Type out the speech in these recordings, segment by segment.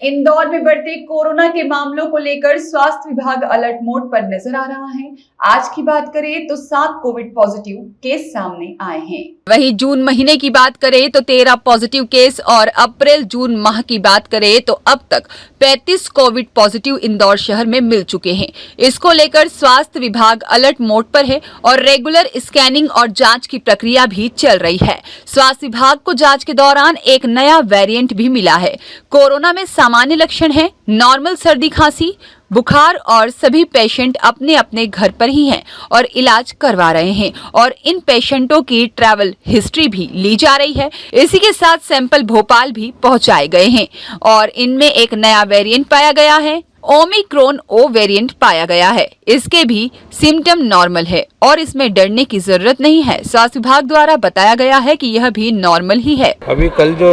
इंदौर में बढ़ते कोरोना के मामलों को लेकर स्वास्थ्य विभाग अलर्ट मोड पर नजर आ रहा है। आज की बात करें तो 7 कोविड पॉजिटिव केस सामने आए हैं। वहीं जून महीने की बात करें तो 13 पॉजिटिव केस और अप्रैल जून माह की बात करें तो अब तक 35 कोविड पॉजिटिव इंदौर शहर में मिल चुके हैं। इसको लेकर स्वास्थ्य विभाग अलर्ट मोड पर है और रेगुलर स्कैनिंग और जांच की प्रक्रिया भी चल रही है। स्वास्थ्य विभाग को जांच के दौरान एक नया वेरिएंट भी मिला है। कोरोना में सामान्य लक्षण है नॉर्मल सर्दी खांसी बुखार और सभी पेशेंट अपने अपने घर पर ही हैं और इलाज करवा रहे हैं और इन पेशेंटों की ट्रैवल हिस्ट्री भी ली जा रही है। इसी के साथ सैंपल भोपाल भी पहुंचाए गए हैं और इनमें एक नया वेरिएंट पाया गया है। ओमिक्रॉन ओ वेरिएंट पाया गया है। इसके भी सिम्टम नॉर्मल है और इसमें डरने की जरूरत नहीं है। स्वास्थ्य विभाग द्वारा बताया गया है कि यह भी नॉर्मल ही है। अभी कल जो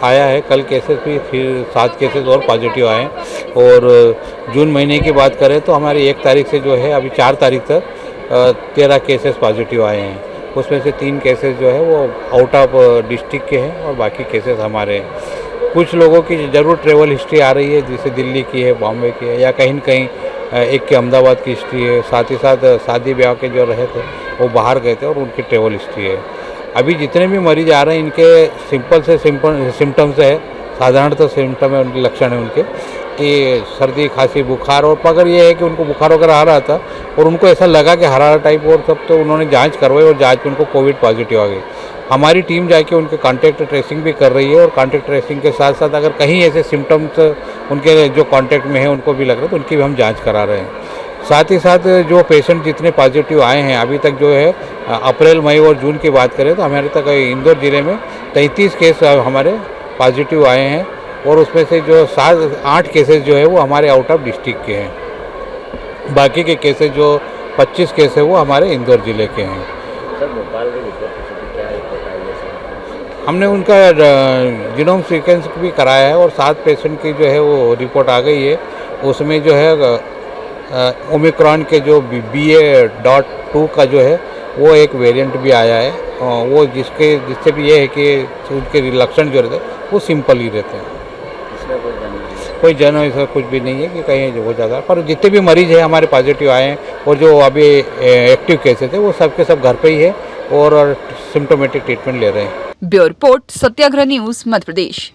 आया है कल केसेस भी फिर 7 केसेस और पॉजिटिव आए और जून महीने की बात करें तो हमारी 1 तारीख से जो है अभी 4 तारीख तक 13 केसेस पॉजिटिव आए हैं। उसमें से 3 केसेस जो है वो आउट ऑफ डिस्ट्रिक्ट के हैं और बाकी केसेस हमारे हैं। कुछ लोगों की ज़रूर ट्रेवल हिस्ट्री आ रही है, जैसे दिल्ली की है, बॉम्बे की है या कहीं न कहीं एक के अहमदाबाद की हिस्ट्री है। साथ ही साथ शादी ब्याह के जो रहे थे वो बाहर गए थे और उनकी ट्रेवल हिस्ट्री है। अभी जितने भी मरीज आ रहे हैं इनके सिंपल से सिम्टम्स है, साधारणतः सिम्टम है, उनके लक्षण है उनके कि सर्दी खांसी बुखार। और अगर ये है कि उनको बुखार वगैरह आ रहा था और उनको ऐसा लगा कि हरारा टाइप और सब, तो उन्होंने जांच करवाई और जांच में उनको कोविड पॉजिटिव आ गई। हमारी टीम जाके उनके कॉन्टैक्ट ट्रेसिंग भी कर रही है और कॉन्टैक्ट ट्रेसिंग के साथ साथ अगर कहीं ऐसे सिम्टम्स उनके जो कॉन्टैक्ट में है उनको भी लग रहा है तो उनकी भी हम जांच करा रहे हैं। साथ ही साथ जो पेशेंट जितने पॉजिटिव आए हैं अभी तक जो है अप्रैल मई और जून की बात करें तो हमारे तक इंदौर ज़िले में 33 केस हमारे पॉजिटिव आए हैं और उसमें से जो 8 केसेस जो है वो हमारे आउट ऑफ डिस्ट्रिक्ट के हैं। बाकी के केसेस जो 25 केस है वो हमारे इंदौर ज़िले के हैं। सर भोपाल के रिपोर्ट क्या रिपोर्ट आई है? हमने उनका जीनोम सीक्वेंस भी कराया है और 7 पेशेंट की जो है वो रिपोर्ट आ गई है। उसमें जो है ओमिक्रॉन के जो BA.2 का जो है वो एक वेरिएंट भी आया है। वो जिससे भी ये है कि उनके लक्षण जो रहते हैं वो सिंपल ही रहते हैं। कोई जन ऐसा कुछ भी नहीं है कि कहीं जो हो जाता है, पर जितने भी मरीज हैं हमारे पॉजिटिव आए हैं और जो अभी एक्टिव केसेस है वो सब के सब घर पे ही है और सिम्टोमेटिक ट्रीटमेंट ले रहे हैं। ब्यूरो रिपोर्ट सत्याग्रह न्यूज मध्य प्रदेश।